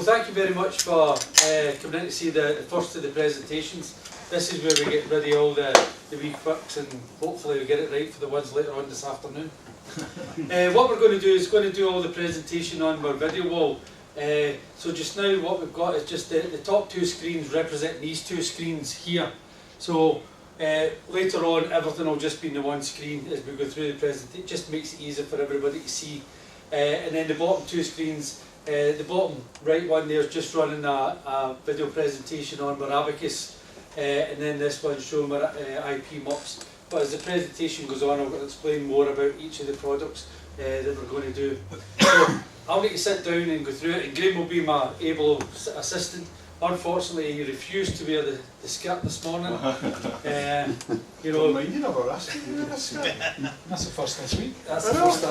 So thank you very much for coming in to see the first of the presentations. This is where we get rid of all the wee quirks and hopefully we get it right for the ones later on this afternoon. What we're going to do is going to do all the presentation on our video wall. So just now what we've got is just the top two screens representing these two screens here. So later on everything will just be in the one screen as we go through the presentation. It just makes it easier for everybody to see. And then the bottom two screens, the bottom right one there is just running a video presentation on our Abacus, and then this one showing our IP MUPs. But as the presentation goes on, I'll explain more about each of the products that we're going to do. So I'll need to sit down and go through it, and Graham will be my able assistant. Unfortunately, he refused to wear the skirt this morning. You know, you never asked me to wear a skirt. That's the first this week. That's the first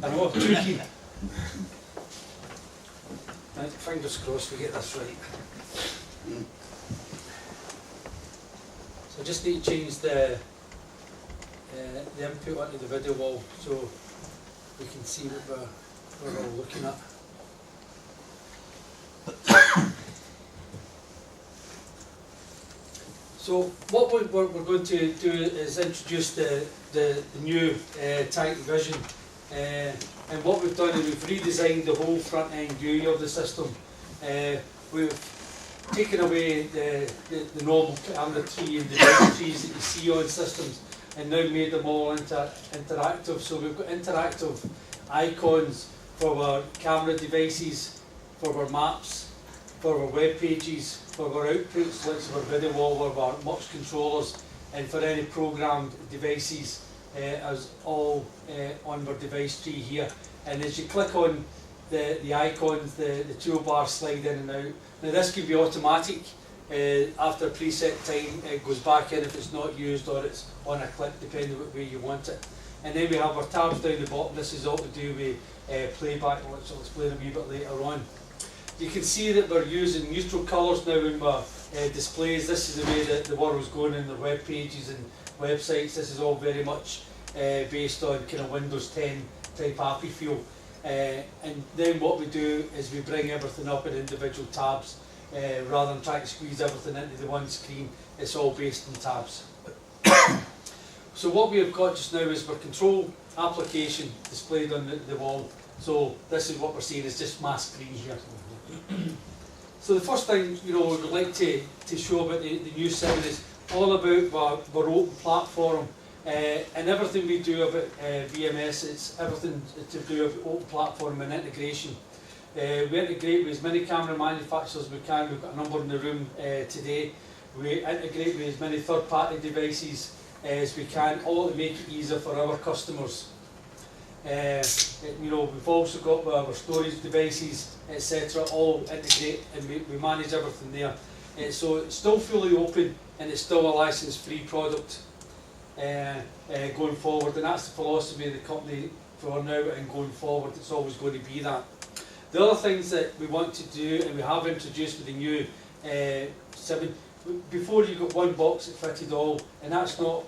I know, too keen. Right, fingers crossed we get this right. So I just need to change the input onto the video wall so we can see what we're all looking at. So what we're going to do is introduce the new Titan Vision, and what we've done is we've redesigned the whole front end view of the system. We've taken away the normal camera tree and device trees that you see on systems and now made them all interactive. So we've got interactive icons for our camera devices, for our maps, for our web pages, for our outputs, like our video wall, or our MUX controllers, and for any programmed devices, as all on our device tree here. And as you click on the icons, the toolbar slide in and out. Now this can be automatic. After a preset time, it goes back in if it's not used, or it's on a click, depending on what way you want it. And then we have our tabs down the bottom. This is all to do with playback, which I'll explain a wee bit later on. You can see that we're using neutral colours now in our displays. This is the way that the world's going in their web pages and websites. This is all very much based on kind of Windows 10 type happy feel. And then what we do is we bring everything up in individual tabs rather than trying to squeeze everything into the one screen. It's all based in tabs. So what we have got just now is our control application displayed on the wall. So this is what we're seeing is just my screen here. So the first thing we would like to show about the new 7 is all about our open platform, and everything we do about VMS, it's everything to do with open platform and integration. We integrate with as many camera manufacturers as we can. We've got a number in the room today. We integrate with as many third-party devices as we can, all to make it easier for our customers. We've also got our storage devices, etc., all integrate, and we manage everything there. So it's still fully open, and it's still a license-free product going forward, and that's the philosophy of the company for now and going forward. It's always going to be that. The other things that we want to do, and we have introduced with the new 7, before you got one box that fitted all, and that's not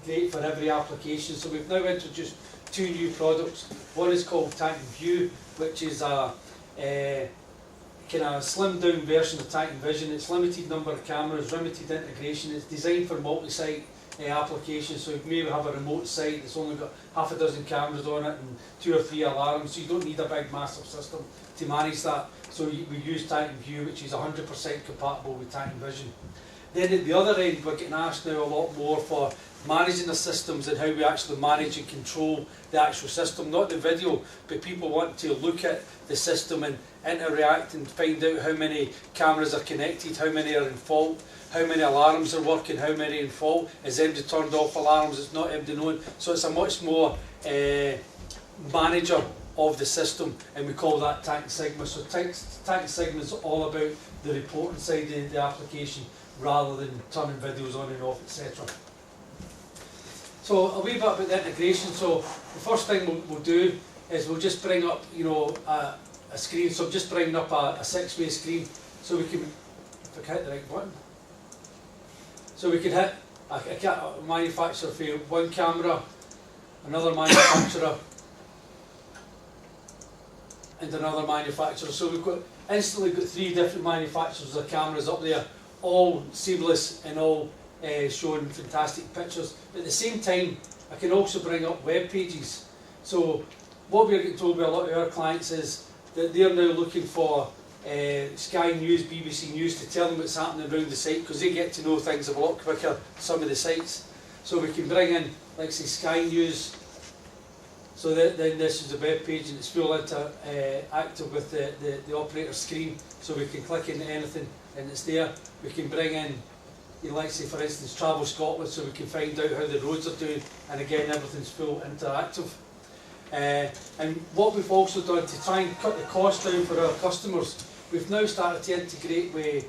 great for every application. So we've now introduced 2 new products. One is called Titan View, which is a kind of slimmed down version of Titan Vision. It's limited number of cameras, limited integration. It's designed for multi-site applications. So you maybe have a remote site that's only got half a dozen cameras on it and 2 or 3 alarms. So you don't need a big massive system to manage that. So we use Titan View, which is 100% compatible with Titan Vision. Then at the other end, we're getting asked now a lot more for managing the systems and how we actually manage and control the actual system, not the video, but people want to look at the system and interact and find out how many cameras are connected, how many are in fault, how many alarms are working, how many are in fault, is empty turned off alarms, it's not empty known. So it's a much more manager of the system, and we call that Titan Sigma. So Titan Sigma is all about the reporting side of the application rather than turning videos on and off, etc. So a wee bit about the integration. So the first thing we'll do is we'll just bring up, a screen. So I'm just bringing up a 6-way screen, so we can, if I can hit the right button, so we can hit a manufacturer for one camera, another manufacturer, and another manufacturer. So we've got instantly got 3 different manufacturers of cameras up there, all seamless and all showing fantastic pictures. But at the same time, I can also bring up web pages. So what we're getting told by a lot of our clients is that they're now looking for Sky News, BBC News to tell them what's happening around the site, because they get to know things a lot quicker, some of the sites. So we can bring in, like say, Sky News. So then this is the web page, and it's full interactive with the operator screen. So we can click into anything and it's there. We can bring in, like say for instance, Travel Scotland, so we can find out how the roads are doing, and again everything's full interactive. And what we've also done to try and cut the cost down for our customers, we've now started to integrate with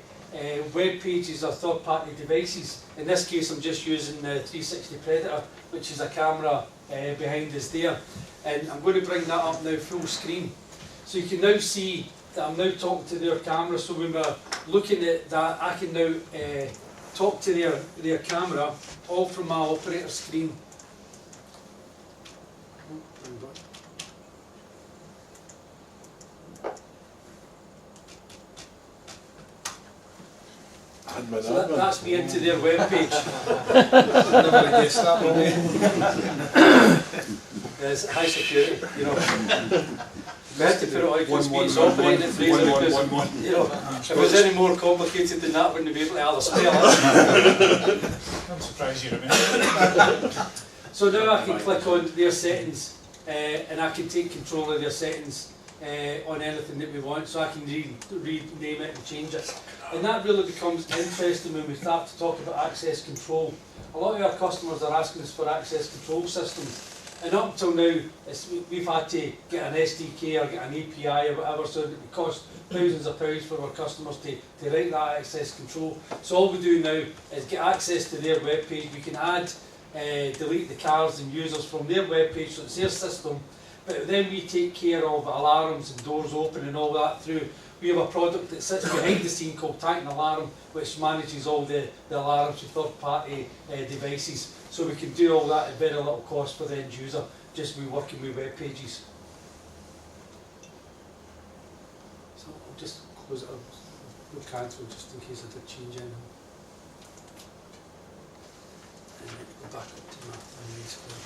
web pages or third-party devices. In this case, I'm just using the 360 Predator, which is a camera behind us there. And I'm going to bring that up now full screen. So you can now see that I'm now talking to their camera. So when we're looking at that, I can now talk to their camera, all from my operator screen. So that's me into their web page. I never guessed that one. It's high security, you know. We had to put it on because it's operating at Fraser because, you know, if it was any more complicated than that, wouldn't be able to either spell it. I'm surprised you remember. So now I can click on their settings and I can take control of their settings on anything that we want, so I can rename it and change it. And that really becomes interesting when we start to talk about access control. A lot of our customers are asking us for access control systems. And up until now, we've had to get an SDK or get an API or whatever, so it costs thousands of pounds for our customers to write that access control. So all we do now is get access to their web page. We can add, delete the cars and users from their web page, so it's their system. But then we take care of alarms and doors open and all that through. We have a product that sits behind the scene called Titan Alarm, which manages all the alarms with third-party devices. So we can do all that at very little cost for the end user, just by working with web pages. So I'll just close it up. We'll cancel just in case I did change anything. And then go back up to my main screen.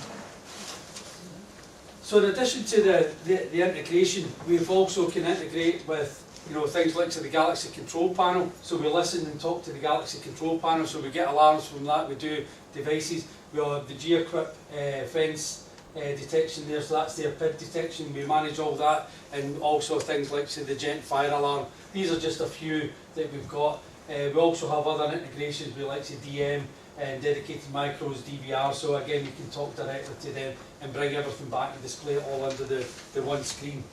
So in addition to the integration, we've also can integrate with things like the Galaxy Control Panel. So we listen and talk to the Galaxy Control Panel, so we get alarms from that. We do devices. We have the GeoQuip fence detection there, so that's their PID detection. We manage all that, and also things like the Gent Fire Alarm. These are just a few that we've got. We also have other integrations with DM and dedicated micros, DVR, so again you can talk directly to them and bring everything back and display it all under the one screen.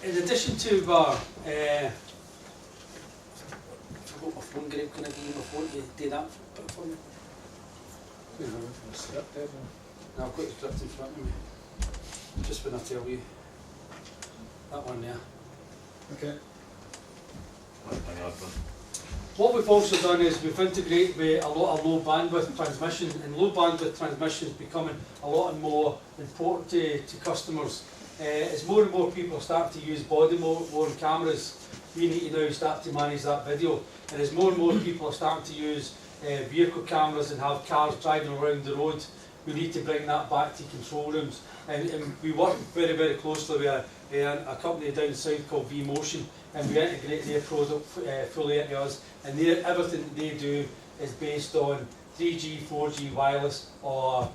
In addition to our, I forgot my phone, Greg, can I give you my phone to do that for me? No, I've got the script in front of me, just when I tell you. That one there. Okay. What we've also done is we've integrated with a lot of low bandwidth transmission, and low bandwidth transmission is becoming a lot more important to customers. As more and more people start to use body-worn cameras, we need to now start to manage that video. And as more and more people are starting to use vehicle cameras and have cars driving around the road, we need to bring that back to control rooms. And we work very, very closely with a company down south called V-Motion, and we integrate their product fully into us. And everything that they do is based on 3G, 4G wireless or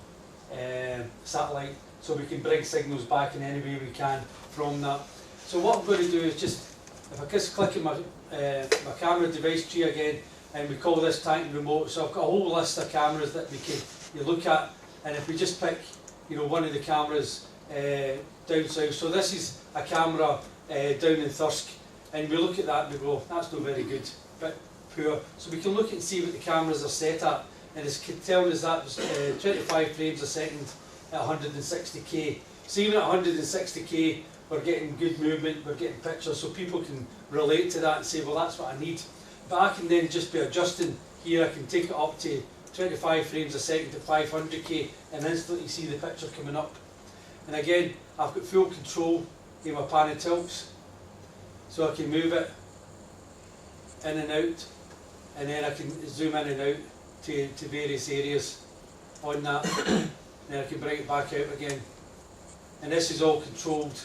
satellite, so we can bring signals back in any way we can from that. So what I'm going to do is just, if I just click on my camera device tree again, and we call this Titan Remote. So I've got a whole list of cameras that we can look at, and if we just pick one of the cameras down south, so this is a camera down in Thirsk, and we look at that and we go, that's not very good, bit poor. So we can look and see what the cameras are set at, and it's telling us that 25 frames a second at 160k. So even at 160k, we're getting good movement, we're getting pictures, so people can relate to that and say, well, that's what I need. But I can then just be adjusting here. I can take it up to 25 frames a second to 500k, and instantly see the picture coming up. And again, I've got full control of my pan and tilts, so I can move it in and out, and then I can zoom in and out to various areas on that, and then I can bring it back out again. And this is all controlled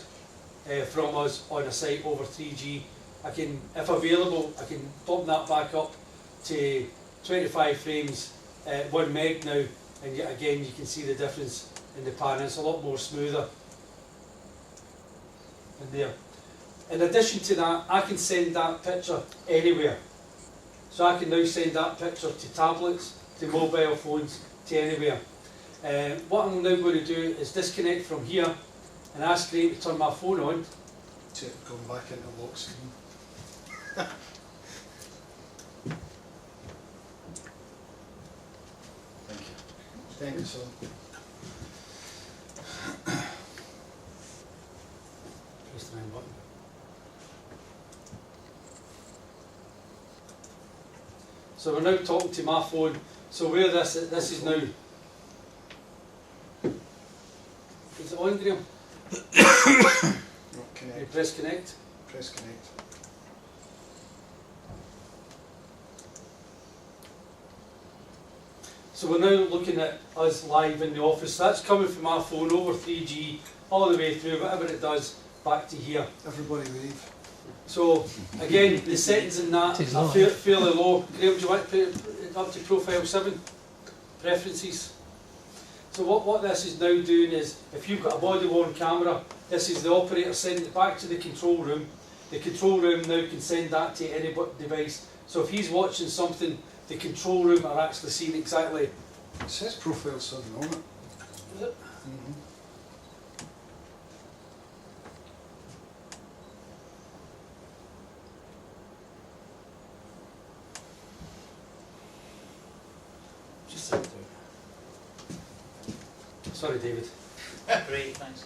from us on a site over 3G. I can, if available, I can bump that back up to 25 frames, 1 meg now, and yet again you can see the difference in the pan. It's a lot more smoother in there. In addition to that, I can send that picture anywhere. So I can now send that picture to tablets, to mobile phones, to anywhere. What I'm now going to do is disconnect from here and ask Ray to turn my phone on. Going back into lock screen. Thank you. Thank you, sir. Press the 9 button. So we're now talking to my phone. So where this is now. Is it on, Graham? Connect. You press connect. Press connect. So we're now looking at us live in the office. That's coming from our phone over 3G all the way through, whatever it does, back to here. Everybody wave. So again, the settings in that are fairly low. Graham, do you want to put it up to profile 7? Preferences. So what this is now doing is, if you've got a body worn camera, this is the operator sending it back to the control room. The control room now can send that to any device. So if he's watching something, the control room are actually seeing exactly. It says profile 7 on it. Is it? Mm-hmm. Just send it out. Sorry, David. Great, thanks.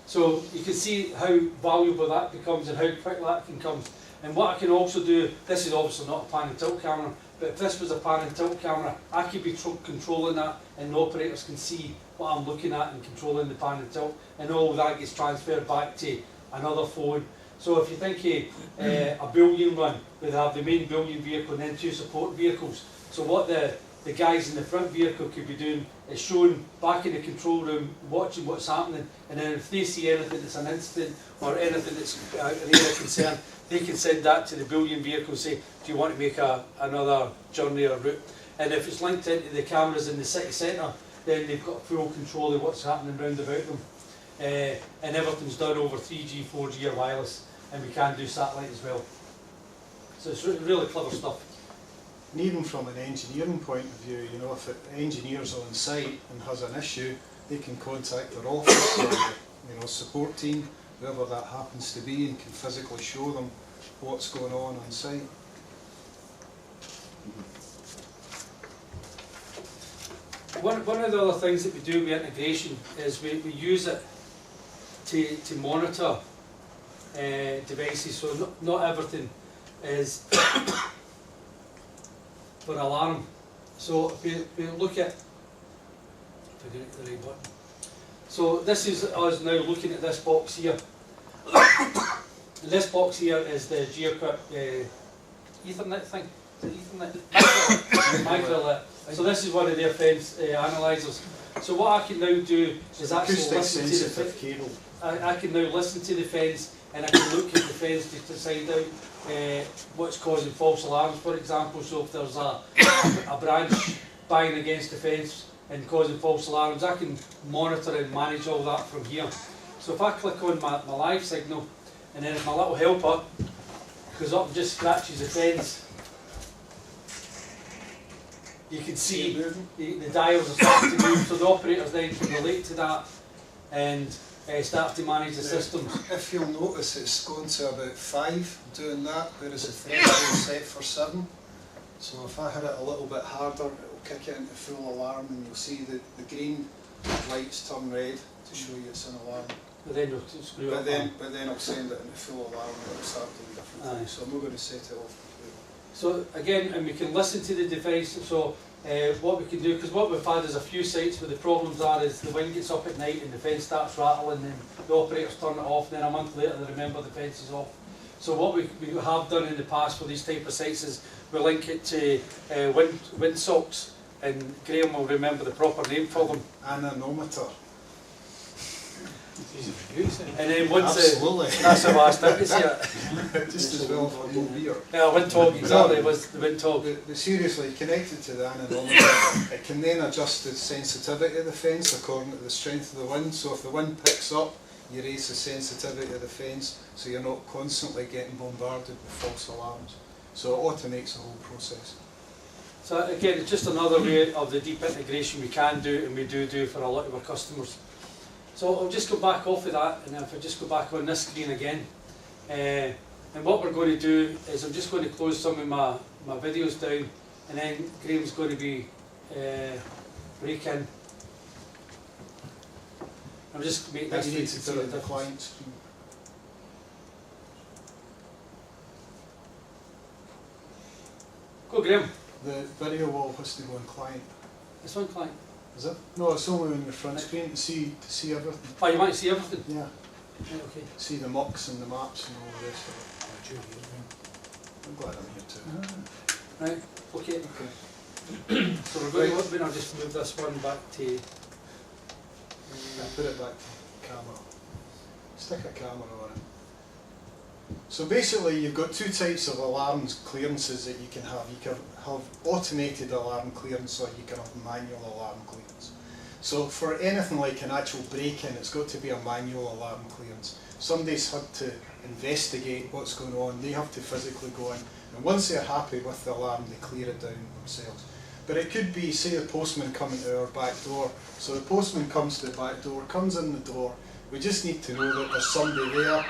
So you can see how valuable that becomes and how quick that can come. And what I can also do, this is obviously not a pan and tilt camera, but if this was a pan and tilt camera, I could be controlling that, and the operators can see what I'm looking at and controlling the pan and tilt, and all of that gets transferred back to another phone. So if you think a bullion run, where they have the main bullion vehicle and then 2 support vehicles, so what the guys in the front vehicle could be doing is showing back in the control room, watching what's happening, and then if they see anything that's an incident or anything that's an area of concern, they can send that to the bullion vehicle and say, do you want to make another journey or route? And if it's linked into the cameras in the city centre, then they've got full control of what's happening round about them. And everything's done over 3G, 4G or wireless, and we can do satellite as well. So it's really clever stuff. And even from an engineering point of view, you know, if an engineer's on site and has an issue, they can contact their office or the, support team, whoever that happens to be, and can physically show them what's going on site. One of the other things that we do with integration is we use it to monitor devices, so not everything is for alarm. So if we look at, if I get the right button, so this is us now looking at this box here. This box here is the GeoCut Ethernet thing. Is it Ethernet? Microlit. So this is one of their fence analyzers. So what I can now do is actually listen to the cable. I can now listen to the fence, and I can look at the fence to find out what's causing false alarms, for example. So if there's a branch banging against the fence and causing false alarms, I can monitor and manage all that from here. So if I click on my live signal, and then if my little helper goes up and just scratches the fence, you can see the dials are starting to move, so the operators then can relate to that and start to manage the systems. If you'll notice, it's going to about 5 doing that, whereas the threshold is set for 7. So if I hit it a little bit harder, it will kick it into full alarm, and you'll see that the green lights turn red to show you it's an alarm. But then you'll screw up. But then I'll send it into full alarm and it'll start doing different things. So I'm not going to set it off completely. So again, and we can listen to the device. So what we can do, because what we've had is a few sites where the problems are is the wind gets up at night and the fence starts rattling, and the operators turn it off, and then a month later they remember the fence is off. So what we have done in the past for these type of sites is we link it to wind socks, and Graham will remember the proper name for them. Anemometer. And then once Absolutely. that's the last time to see it. Just as well for no beer. Yeah, wind tog, exactly, it was the wind tog. But seriously, connected to the anemometer, it can then adjust the sensitivity of the fence according to the strength of the wind. So if the wind picks up, you raise the sensitivity of the fence, so you're not constantly getting bombarded with false alarms. So it automates the whole process. So again, it's just another way of the deep integration we can do, and we do for a lot of our customers. So I'll just go back off of that, and if I just go back on this screen again, and what we're going to do is I'm just going to close some of my videos down, and then Graham's going to be breaking. I'm just making Then this you need to to see do the it in the difference. client screen. Go Graham, The video wall has to go in client. this one client. Is it? No, it's only on your front screen to see everything. Oh, you want to see everything? Yeah. Right, okay. See the mocks and the maps and all the rest of it. I'm glad I'm here too. Right, okay. Okay. So we're going to open, I'll just move this one back to... Yeah, put it back to camera. Stick a camera on it. So basically you've got two types of alarms clearances that you can have. You can have automated alarm clearance, or you can have manual alarm clearance. So for anything like an actual break-in, it's got to be a manual alarm clearance. Somebody's had to investigate what's going on, they have to physically go in, and once they're happy with the alarm, they clear it down themselves. But it could be, say, the postman coming to our back door. So the postman comes to the back door, comes in the door, we just need to know that there's somebody there.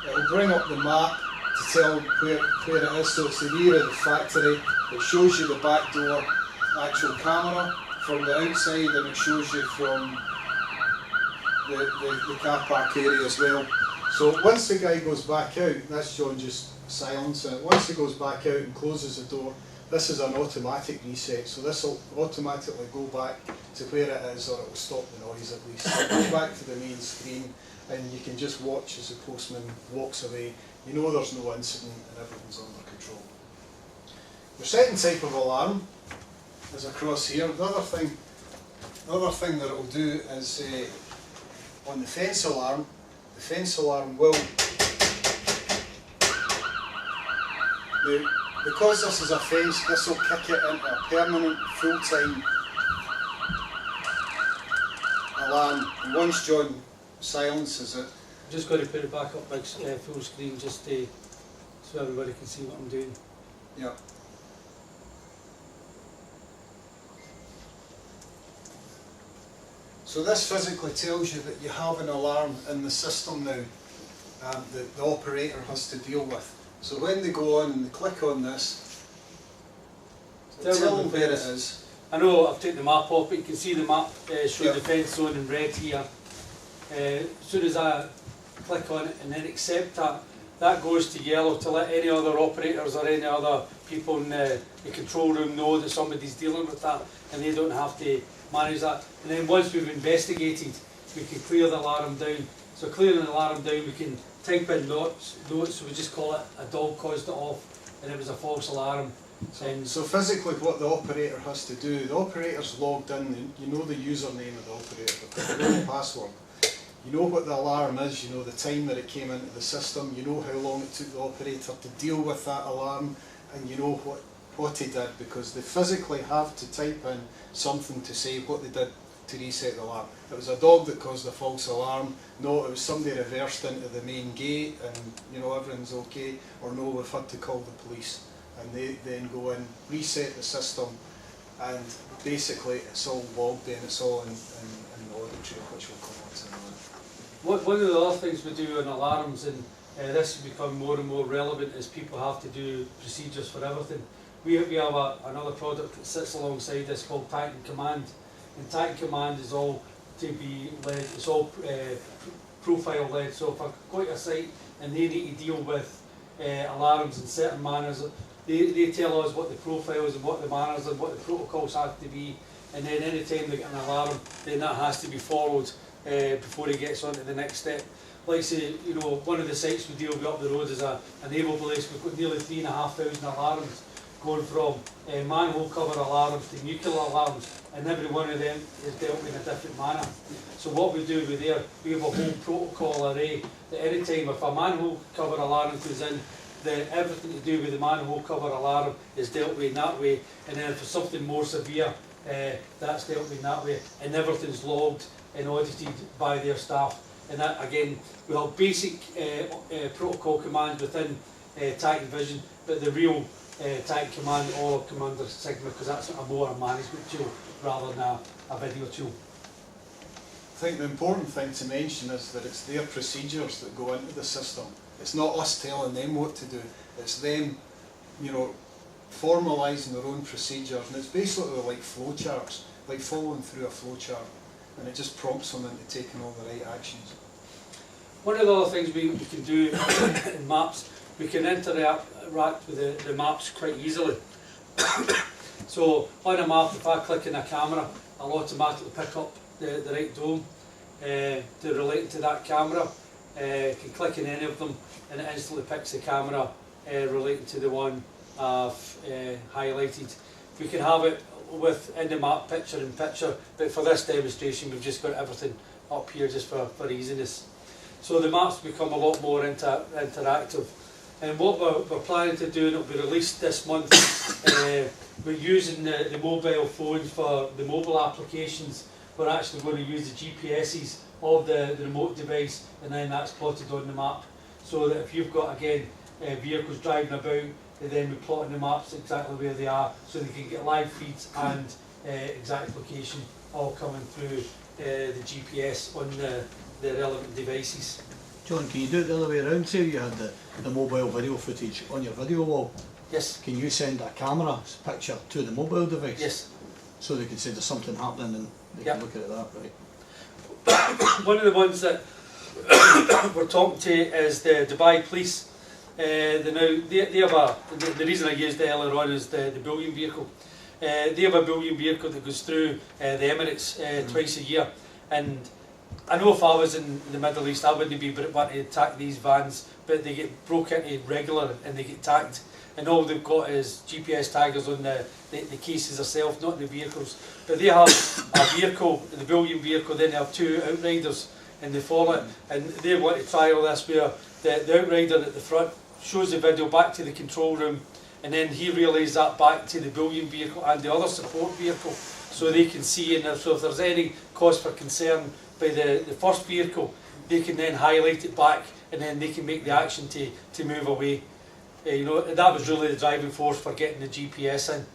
It'll bring up the map to tell where it is, so it's the rear of the factory. It shows you the back door actual camera from the outside, and it shows you from the car park area as well. So once the guy goes back out, that's John just silencing it. Once he goes back out and closes the door, this is an automatic reset, so this will automatically go back to where it is, or it will stop the noise at least. So it goes back to the main screen, and you can just watch as the postman walks away. You know there's no incident and everything's under control. The second type of alarm is across here. The other thing that it will do is on the fence alarm will, because this is a fence, this will kick it into a permanent full-time alarm. And once John silences it, I'm just going to put it back up big, full screen, just so everybody can see what I'm doing. yeah. So this physically tells you that you have an alarm in the system now that the operator has to deal with. So when they go on and they click on this, tell them where it is. I know I've taken the map off, but you can see the map showing Yeah. the fence zone in red here. As soon as I click on it and then accept that, that goes to yellow to let any other operators or any other people in the control room know that somebody's dealing with that, and they don't have to manage that. And then once we've investigated, we can clear the alarm down. So clearing the alarm down, we can type in notes, so we just call it a dog caused it off, and it was a false alarm. So physically what the operator has to do, the operator's logged in, you know the username of the operator, you know the password. You know what the alarm is, you know the time that it came into the system, you know how long it took the operator to deal with that alarm, and you know what he did, because they physically have to type in something to say what they did to reset the alarm. It was a dog that caused a false alarm, no, it was somebody reversed into the main gate and you know everything's okay, or no, we've had to call the police. And they then go in, reset the system, and basically it's all logged in, it's all in the audit trail, which we'll come on to in a minute. One of the other things we do on alarms, and this has become more and more relevant, is people have to do procedures for everything. We have another product that sits alongside this called Titan Command, and Titan Command is all to be led, it's all profile led. So if I've got a site and they need to deal with alarms in certain manners, they tell us what the profiles and what the manners and what the protocols have to be, and then any time they get an alarm, then that has to be followed before he gets on to the next step. Like say, you know, one of the sites we deal with up the road is a naval base. We've got nearly 3,500 alarms going from manhole cover alarms to nuclear alarms, and every one of them is dealt with in a different manner. So what we do with there, we have a whole protocol array that any time if a manhole cover alarm goes in, then everything to do with the manhole cover alarm is dealt with in that way, and then for something more severe, that's dealt with in that way, and everything's logged and audited by their staff. And that again, we have basic protocol commands within Tactic Vision, but the real Tactic Command all come under Sigma, because that's a more management tool rather than a video tool. I think the important thing to mention is that it's their procedures that go into the system. It's not us telling them what to do. It's them, you know, formalising their own procedures, and it's basically like flowcharts, like following through a flowchart, and it just prompts them into taking all the right actions. One of the other things we can do in maps, we can interact with the maps quite easily. So on a map, if I click on a camera, I'll automatically pick up the right dome to relate to that camera. Can click on any of them and it instantly picks the camera relating to the one I've highlighted. We can have it within the map picture in picture, but for this demonstration we've just got everything up here just for easiness. So the maps become a lot more interactive, and what we're planning to do, and it will be released this month, we're using the mobile phones for the mobile applications. We're actually going to use the GPSs of the remote device, and then that's plotted on the map, so that if you've got again vehicles driving about, and then we plot on the maps exactly where they are, so they can get live feeds and exact location all coming through the GPS on the relevant devices. John, can you do it the other way around? Say you had the mobile video footage on your video wall. Yes. Can you send a camera picture to the mobile device? Yes. So they can say there's something happening and they can look at that, right? One of the ones that we're talking to is the Dubai police. They have the reason I used it earlier on is the bullion vehicle. They have a bullion vehicle that goes through the Emirates twice a year, and I know if I was in the Middle East I wouldn't be wanting to attack these vans, but they get broke into regular and they get tagged, and all they've got is GPS taggers on the cases themselves, not the vehicles. But they have a vehicle, the bullion vehicle, then they have two outriders and they follow it, and they want to trial this where the outrider at the front shows the video back to the control room, and then he relays that back to the bullion vehicle and the other support vehicle, so they can see, and so if there's any cause for concern by the first vehicle, they can then highlight it back, and then they can make the action to move away. You know, that was really the driving force for getting the GPS in.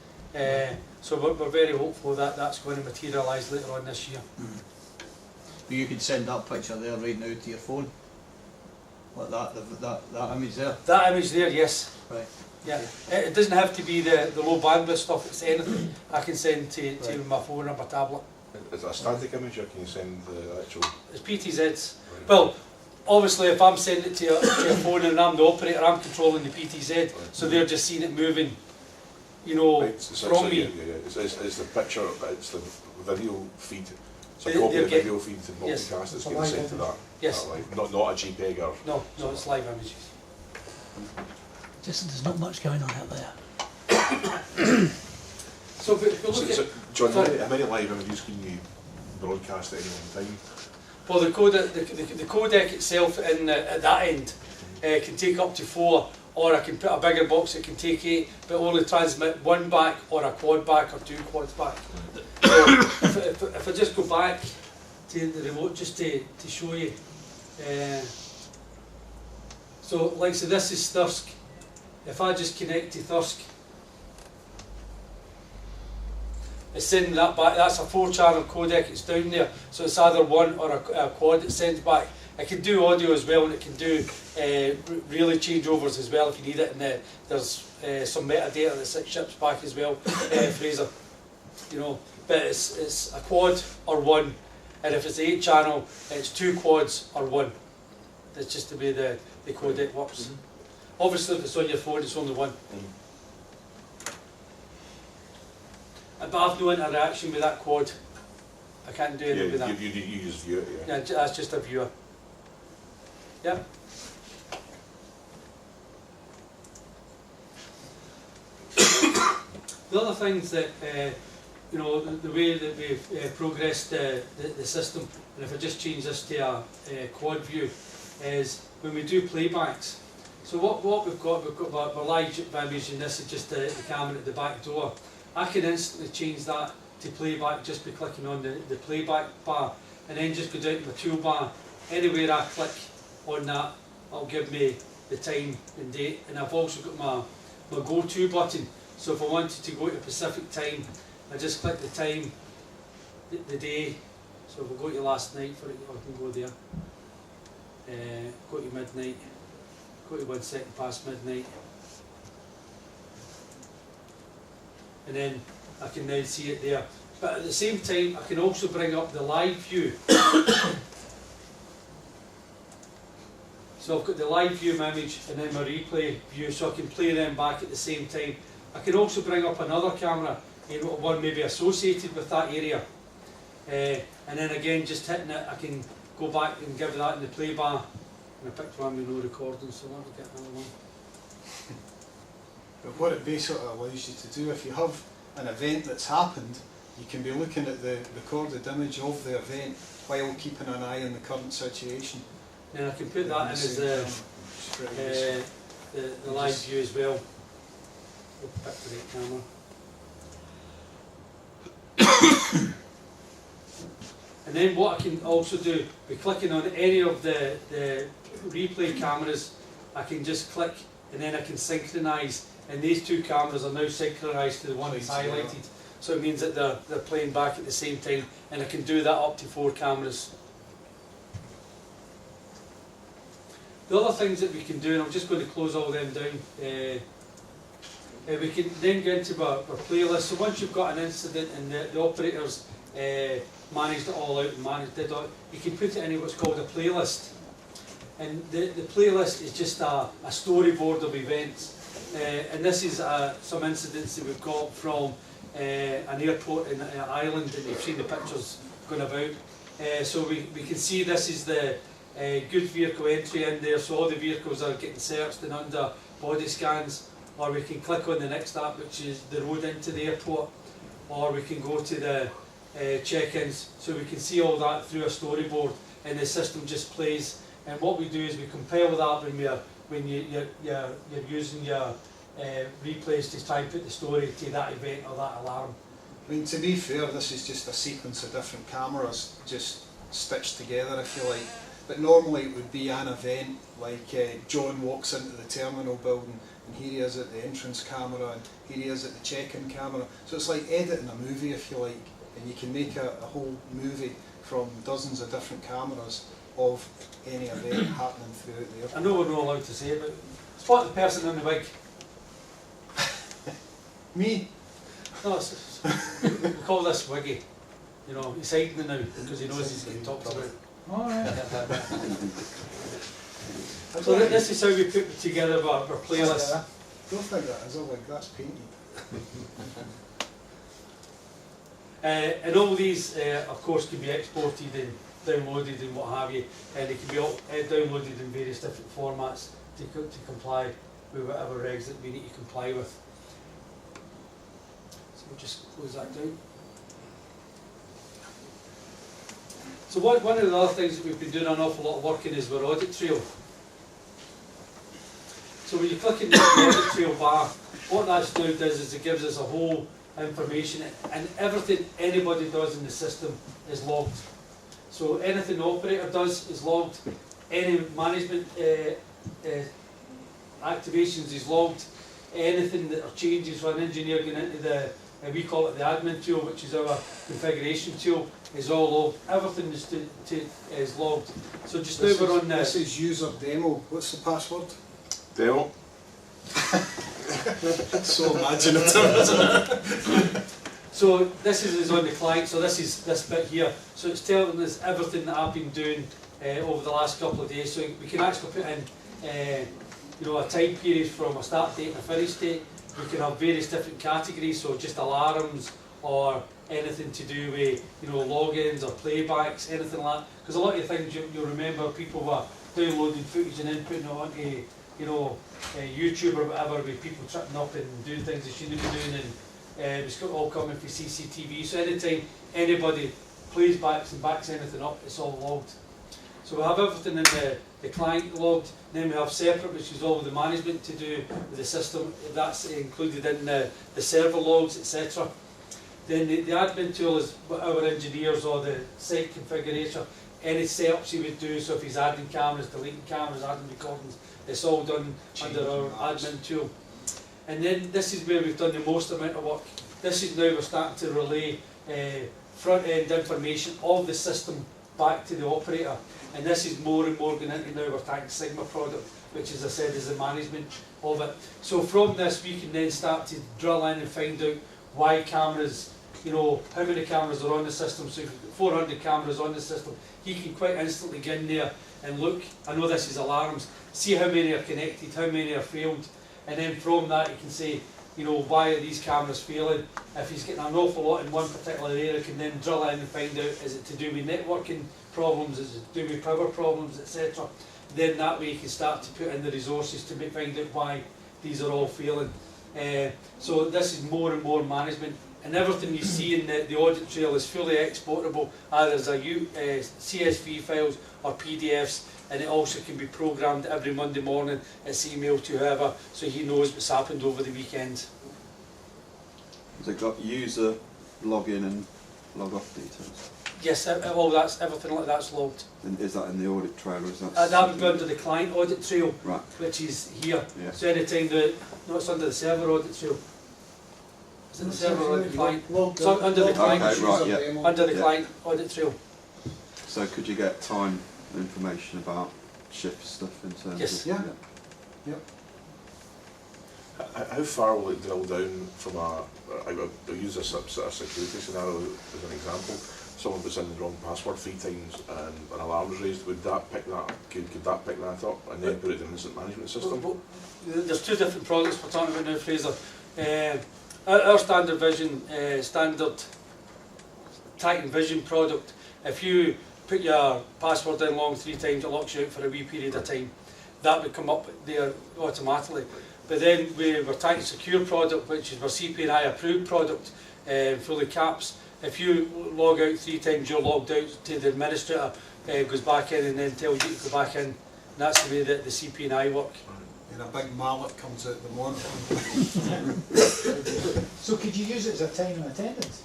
So we're very hopeful that that's going to materialise later on this year. But you could send that picture there right now to your phone, like that image there. That image there, yes. Right. Yeah. It doesn't have to be the low bandwidth stuff. It's anything I can send to my phone or my tablet. Is it a static image, or can you send the actual? It's PTZs. Right. Well, obviously, if I'm sending it to your phone and I'm the operator, I'm controlling the PTZ, right. So they're just seeing it moving, you know, right. From me. Yeah. It's the picture, it's the video feed. It's a copy of the video feed to multicast. It's getting sent to that. Yes. Not a JPEG or. No, it's live images. Just there's not much going on out there. So if we look at John, how many live images can you broadcast at any one time? Well, the codec itself at that end can take up to 4, or I can put a bigger box that can take 8, but only transmit 1 back, or a quad back, or 2 quads back. So if I just go back to the remote just to show you. So like so this is Thirsk. If I just connect to Thirsk, it's sending that back. That's a 4-channel codec, it's down there, so it's either 1 or a quad that sends back. It can do audio as well, and it can do relay changeovers as well if you need it, and there's some metadata that ships back as well, Fraser. You know, but it's a quad or 1, and if it's 8-channel, it's 2 quads or 1. That's just the way the codec works. Obviously, if it's on your phone, it's only 1. but I've no interaction with that quad. I can't do anything with that. You just view it, Yeah, that's just a viewer. Yep. The other things that, you know, the way that we've progressed the system, and if I just change this to a quad view, is when we do playbacks. So what we've got we're live image, and this is just the camera at the back door. I can instantly change that to playback just by clicking on the playback bar, and then just go down to my toolbar. Anywhere I click on that, it'll give me the time and date, and I've also got my go-to button. So if I wanted to go to Pacific time, I just click the time, the day. So if I go to last night for it, I can go there. Go to midnight, go to 1 second past midnight. And then I can now see it there. But at the same time, I can also bring up the live view. So I've got the live view image and then my replay view, so I can play them back at the same time. I can also bring up another camera, one maybe associated with that area. And then again, just hitting it, I can go back and give that in the play bar. And I picked one with no recording, so let me get another one. But what it basically allows you to do, if you have an event that's happened, you can be looking at the recorded image of the event while keeping an eye on the current situation. And I can put that in as the live view as well. We'll pick the right camera. And then what I can also do, by clicking on any of the replay cameras, I can just click and then I can synchronise, and these two cameras are now synchronised to the one that's highlighted. So it means that they're playing back at the same time, and I can do that up to 4 cameras. The other things that we can do, and I'm just going to close all them down, we can then get into our playlist. So once you've got an incident and the operators managed it all out and did all, you can put it in what's called a playlist. And the playlist is just a storyboard of events. And this is some incidents that we've got from an airport in Ireland, and you've seen the pictures going about. So we can see this is the good vehicle entry in there, so all the vehicles are getting searched and under body scans. Or we can click on the next app, which is the road into the airport, or we can go to the check-ins, so we can see all that through a storyboard, and the system just plays. And what we do is we compile that when you're using your replays to try and put the story to that event or that alarm. I mean, to be fair, this is just a sequence of different cameras just stitched together, if you like. But normally it would be an event, like John walks into the terminal building, and here he is at the entrance camera, and here he is at the check-in camera. So it's like editing a movie, if you like, and you can make a whole movie from dozens of different cameras of any event happening throughout the airport. I know we're not allowed to say it, but spot the person in the wig. Me? No, we call this Wiggy. You know, he's hiding now because he knows he's getting talked about. All right. So this is how we put together our playlist. I don't think that is a wig, that's painted. And all these, of course, can be exported and downloaded and what have you, and they can be all downloaded in various different formats to comply with whatever regs that we need to comply with. So we'll just close that down. So one of the other things that we've been doing an awful lot of work in is our audit trail. So when you click in the audit trail bar, what that now does is it gives us a whole information, and everything anybody does in the system is logged. So anything the operator does is logged, any management activations is logged, anything that are changes for an engineer going into the, we call it the admin tool, which is our configuration tool, is all logged. Everything is logged. So just now we're on this is user demo. What's the password? Demo. So imaginative, isn't it? So this is on the client, so this is this bit here. So it's telling us everything that I've been doing over the last couple of days. So we can actually put in you know, a time period from a start date and a finish date. We can have various different categories, so just alarms, or anything to do with, you know, logins or playbacks, anything like that. Because a lot of the things you'll remember, people were downloading footage and then putting it onto, you know, YouTube or whatever, with people tripping up and doing things they shouldn't be doing, and it was all coming from CCTV. So anytime anybody plays backs and backs anything up, it's all logged. So we have everything in the client logged, and then we have separate, which is all the management to do with the system. That's included in the server logs, etc. Then the admin tool is what our engineers or the site configurator, any setups he would do. So if he's adding cameras, deleting cameras, adding recordings, it's all done under our admin tool. And then this is where we've done the most amount of work. This is now we're starting to relay front end information of the system back to the operator. And this is more and more going into now our Tank Sigma product, which, as I said, is the management of it. So from this we can then start to drill in and find out why cameras, you know, how many cameras are on the system. So if you've got 400 cameras on the system, he can quite instantly get in there and look, I know this is alarms, see how many are connected, how many are failed, and then from that he can say, you know, why are these cameras failing? If he's getting an awful lot in one particular area, he can then drill in and find out, is it to do with networking problems, is it to do with power problems, etc. Then that way he can start to put in the resources to find out why these are all failing. So this is more and more management, and everything you see in the audit trail is fully exportable, either as a CSV files or PDFs, and it also can be programmed every Monday morning. It's emailed to whoever, so he knows what's happened over the weekend. Has it got user login and log off details? Yes, all that's, everything like that's logged. And is that in the audit trail, or is that? That would go under the client audit trail, Right. which is here. Yeah. So anytime no, it's under the server audit trail. It's in the server audit client. So under the client, Okay, right, yeah. under the Yeah. client audit trail. So could you get time information about shift stuff in terms Yes. of? Yeah. Yep. How far will it drill down from I'll use a sort of security scenario as an example. Someone puts in the wrong password 3 times and an alarm's raised, would that pick that up? Could that pick that up and then put it in an incident management system? There's 2 different products we're talking about now, Fraser. Our standard vision, standard Titan Vision product, if you put your password in long 3 times, it locks you out for a wee period of time. That would come up there automatically. But then we were Titan Secure product, which is our CPI approved product, fully caps. If you log out 3 times, you're logged out to the administrator, goes back in and then tells you to go back in. And that's the way that the CP&I work. And a big mallet comes out the monitor. So could you use it as a time and attendance?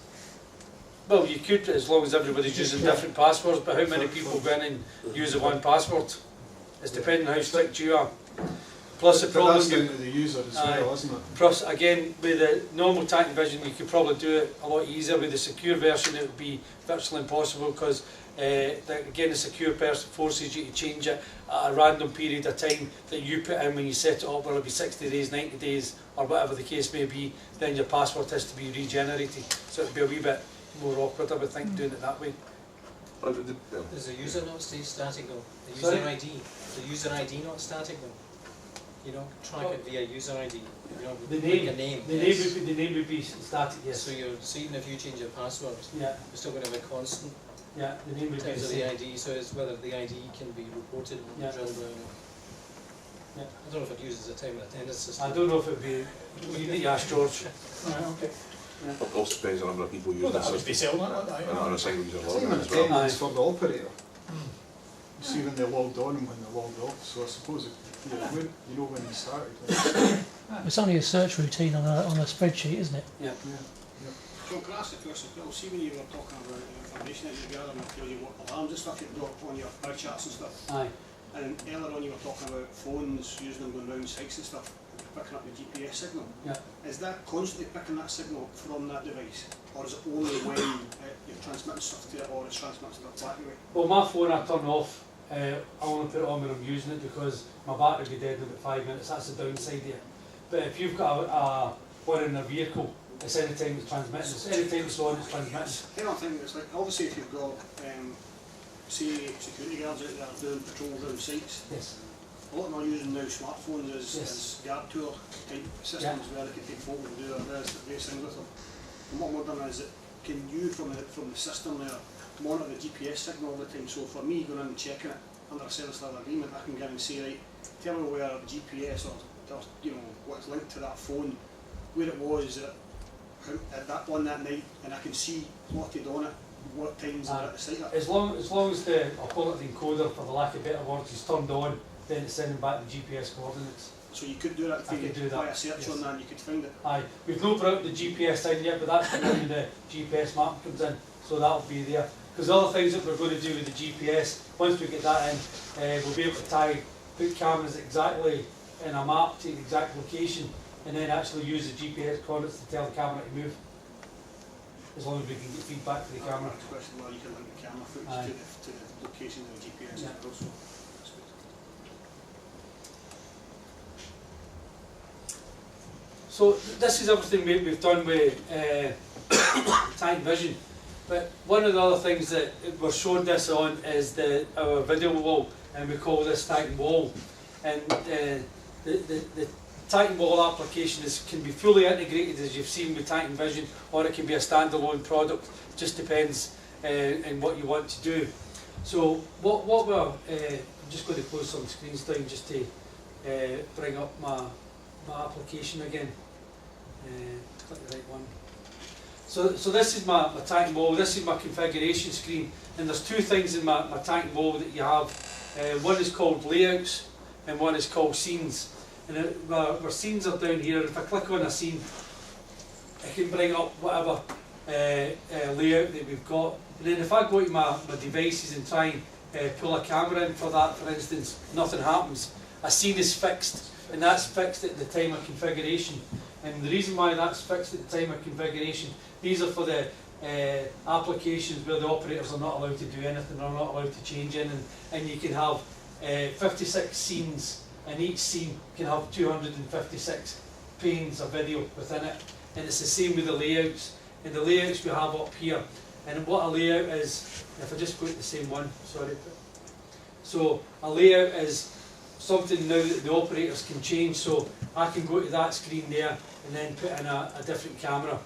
Well, you could, as long as everybody's using different passwords, but how many people go in and use the one password? It's depending on how strict you are. Plus the But problem, that's down to the user as well, isn't it? plus again, with the normal Titan Vision, you could probably do it a lot easier. With the secure version, it would be virtually impossible because, again, the secure version forces you to change it at a random period of time that you put in when you set it up, whether it be 60 days, 90 days, or whatever the case may be. Then your password has to be regenerated, so it'd be a wee bit more awkward, I would think, doing it that way. Does the user not stay static though? The Sorry? user ID. The user ID not static though? You don't track it via user ID. You don't The pick name, a name. the yes. name would be static, yes. So even if you change your password, Yeah, you're still going to have a constant yeah, the name in would be the terms of the same. ID. So it's whether the ID can be reported and Yeah. drilled down. Yeah. I don't know if it uses a time and attendance system. I don't know if it would be, you need to ask George. Okay. It also depends on the number of people using Well, the that would be system selling it, and on a single user Time login and as well. attendance for the operator. You see when they logged on and when they logged off, so I suppose you know when you started. It's only a search routine on a spreadsheet, isn't it? Yeah. John, can I ask a question? Well, see when you were talking about the information that you gather and tell you what alarms and stuff you've got on your grid charts and stuff, Aye. and earlier on you were talking about phones, using them going round sites and stuff, picking up the GPS signal. Yeah. Is that constantly picking that signal from that device, or is it only when you're transmitting stuff to it, or it's transmitting stuff back away? Well, my phone I turn off. I only put it on when I'm using it because my battery will be dead in about 5 minutes. That's the downside here. But if you've got a one in a vehicle, it's any time it's transmitting. It's any time it's on, it's transmitting. The other thing is, like, obviously if you've got, say, security guards out there doing patrols around sites, Yes. a lot of them are using now smartphones as, Yes. as guard tour type systems where they can take photos and do various things with them. And what more done is that can you from the system there monitor the GPS signal all the time? So for me going in and checking it under a service level agreement, I can go in and say, right, tell me where GPS or you know what's linked to that phone, where it was at that on that night, and I can see plotted on it what times are at the site. As long as the, I'll call it the encoder for the lack of better words, is turned on, then it's sending back the GPS coordinates. So you could do that if I could do that, by a search yes. on that and you could find it. Aye, we've not brought the GPS in yet, but that's when the GPS map comes in, so that'll be there. Because the other things that we're going to do with the GPS, once we get that in, we'll be able to put cameras exactly in a map to the exact location, and then actually use the GPS coordinates to tell the camera to move. As long as we can get feedback to the camera. That's a question where you can link the camera footage Aye. to the location of the GPS Yeah. also. That's good. So this is everything we've done with Tank Vision. But one of the other things that we're showing this on is our video wall, and we call this Titan Wall. And the Titan Wall application can be fully integrated, as you've seen with Titan Vision, or it can be a standalone product. Just depends on what you want to do. So what we're I'm just going to close some screens down just to bring up my application again. Click the right one. So this is my Titan Wall. This is my configuration screen, and there's two things in my Titan Wall that you have. One is called layouts, and one is called scenes. And where scenes are down here, if I click on a scene, I can bring up whatever layout that we've got. And then if I go to my devices and try and pull a camera in for that, for instance, nothing happens. A scene is fixed, and that's fixed at the time of configuration. And the reason why that's fixed at the time of configuration, these are for the applications where the operators are not allowed to do anything, or not allowed to change anything, and you can have 56 scenes, and each scene can have 256 panes of video within it. And it's the same with the layouts. And the layouts we have up here. And what a layout is, if I just go to the same one, sorry. So a layout is something now that the operators can change. So I can go to that screen there and then put in a different camera.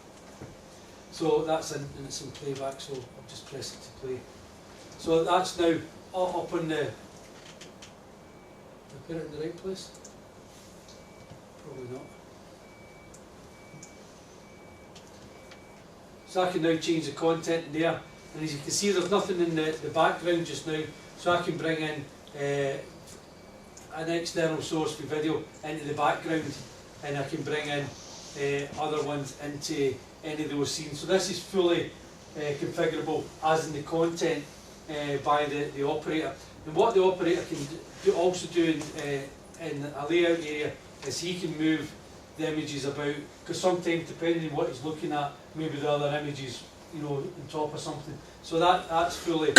So that's in, and it's in playback, so I'll just press it to play. So that's now up on the, did I put it in the right place? Probably not. So I can now change the content in there, and as you can see there's nothing in the background just now, so I can bring in an external source for video into the background, and I can bring in other ones into any of those scenes. So this is fully configurable as in the content by the operator. And what the operator can also do in a layout area is he can move the images about, because sometimes depending on what he's looking at, maybe the other images, you know, on top of something. So that's fully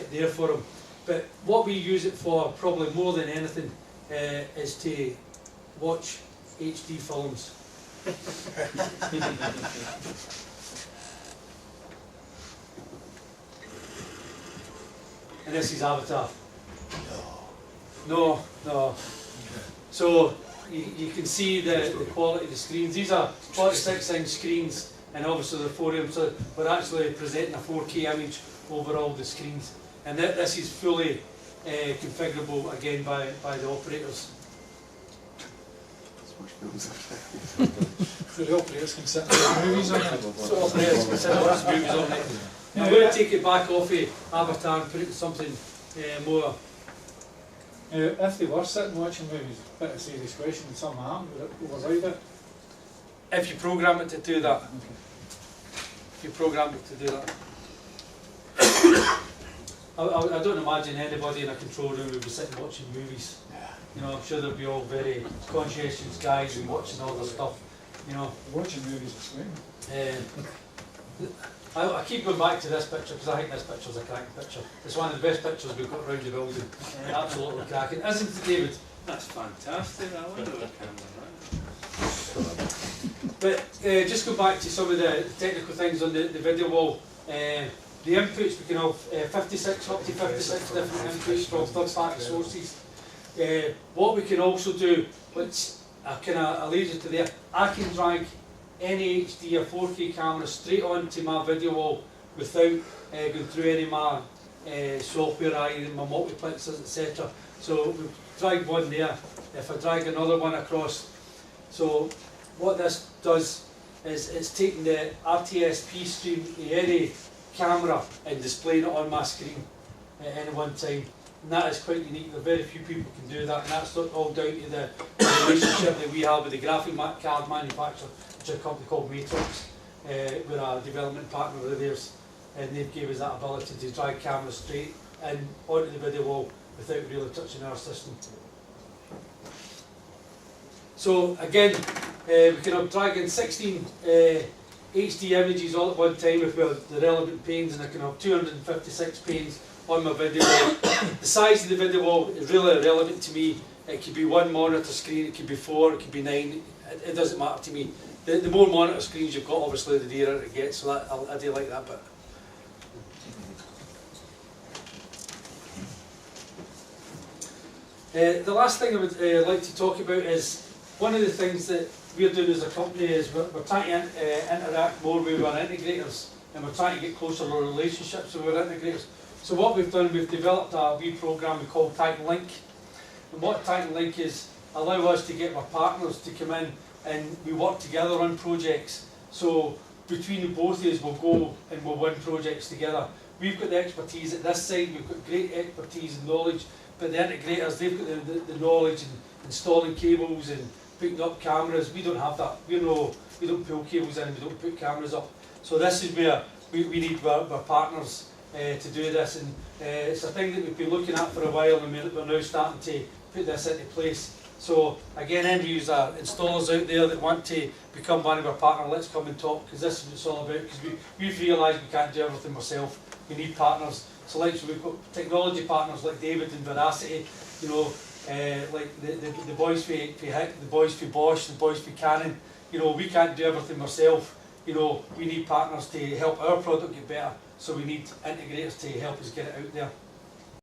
there for him. But what we use it for, probably more than anything, is to watch HD films. And this is Avatar. No. So you can see the quality of the screens. These are 46-inch screens, and obviously the 4M, so we're actually presenting a 4K image over all the screens. And this is fully configurable again by the operators. So the operators can sit and put movies on it. So operators can sit and watch movies on it. I'm going to take it back off of Avatar and put it to something more. If they were sitting watching movies, bit of a serious question, and something happened, would it override it? If you program it to do that. Okay. If you program it to do that. I don't imagine anybody in a control room would be sitting watching movies. You know, I'm sure they'll be all very conscientious guys and watching all the stuff. You know, Watching movies is sweet. I keep going back to this picture because I think this picture's a cracking picture. It's one of the best pictures we've got around the building. Absolutely cracking, isn't it, David? That's fantastic. I wonder what camera. But just go back to some of the technical things on the video wall. The inputs, we can have 56 up to 56 different inputs from third-party sources. What we can also do, which I kind of alluded to there, I can drag any HD or 4K camera straight onto my video wall without going through any of my software, either my multiplexers, etc. So we've dragged one there. If I drag another one across, so what this does is it's taking the RTSP stream to any camera and displaying it on my screen at any one time. And that is quite unique. There are very few people can do that, and that's all down to the relationship that we have with the graphic card manufacturer, which is a company called Matrix. We're a development partner of theirs, and they've gave us that ability to drag cameras straight in onto the video wall without really touching our system. So again, we can drag in 16 HD images all at one time if we have the relevant panes, and I can have 256 panes on my video wall. The size of the video wall is really irrelevant to me. It could be one monitor screen, it could be 4, it could be 9, it doesn't matter to me. The more monitor screens you've got, obviously, the dearer it gets, so that, I do like that bit. The last thing I would like to talk about is one of the things that we're doing as a company is we're trying to interact more with our integrators, and we're trying to get closer relationships with our integrators. So what we've done, we've developed a wee program we call Titan Link. And what Titan Link is, allow us to get our partners to come in and we work together on projects. So between the both of us, we'll go and we'll win projects together. We've got the expertise at this side, we've got great expertise and knowledge, but the integrators, they've got the knowledge in installing cables and putting up cameras. We don't have that. We don't pull cables in, we don't put cameras up. So this is where we need our partners to do this, and it's a thing that we've been looking at for a while, and we're now starting to put this into place. So again, end user installers out there that want to become one of our partners, let's come and talk, because this is what it's all about, because we've realised we can't do everything ourselves. We need partners. So like, so we've got technology partners like David and Veracity, you know, like the boys for HIC, the boys for Bosch, the boys for Canon. You know, we can't do everything ourselves. You know, we need partners to help our product get better, so we need integrators to help us get it out there.